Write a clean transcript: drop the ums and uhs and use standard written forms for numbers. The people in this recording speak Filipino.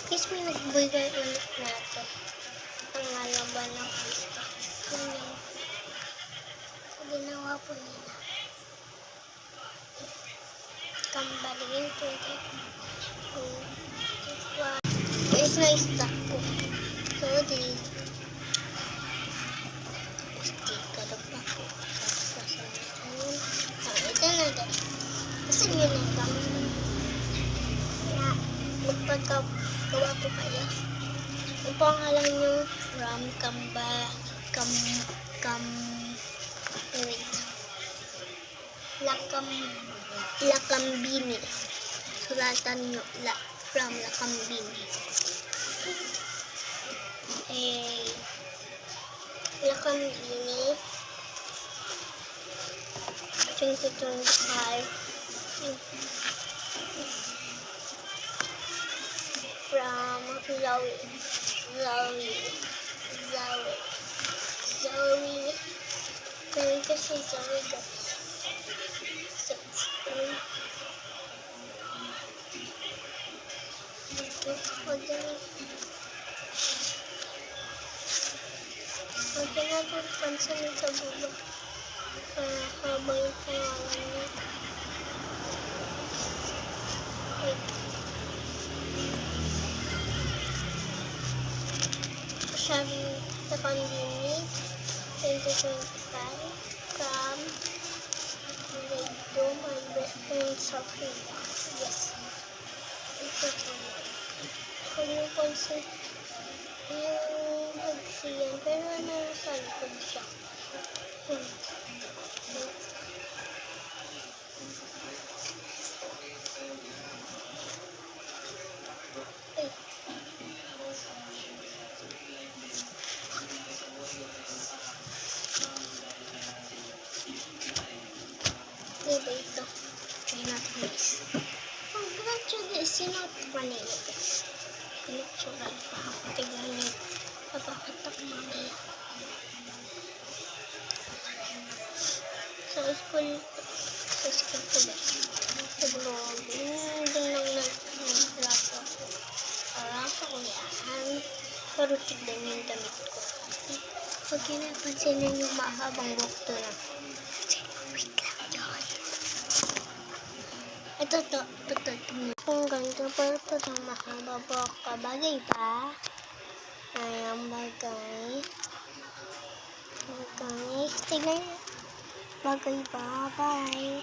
Guys, may nagbigay ulit na ito. Ang alaban ng gusto. Ganyan. Ginawa po nila. Kambalin po ito. Guys, na-stack ko. So, sticker pa ko. Ito na din. Kasi yun na kami. Magpagkawa po kayo. Ang pangalan nyo from Lakambini. Sulatan nyo from Lakambini. Lakambini 2025 from Zoe. Meron kasi Zoe guys. Huwag natin pansinin sa bulo. Haba yung pangalan niya. Sabi sa Pandini 2025 from Legdo, my best friend Sophia. Yes. Ito po. Kung yung pansin yung nagsiyan, pero nasa likod siya. Diba ito? Try natin guys. Ang gratyo guys, sinot kanina guys. Pinitsuran pa ako. Tignan nyo. Papakatak mamaya. Sa school ko guys. Sa vlog. Hindi lang nag-rap ako. Rap ako yan. Pero tignan yung damit ko. Pag kinapansinin yung mahabang buhok to na. Ito. Kung ganito pa ito ng mahaba po ka. Bagay ba? Ayan, bagay. Tignan. Bagay ba? Bye.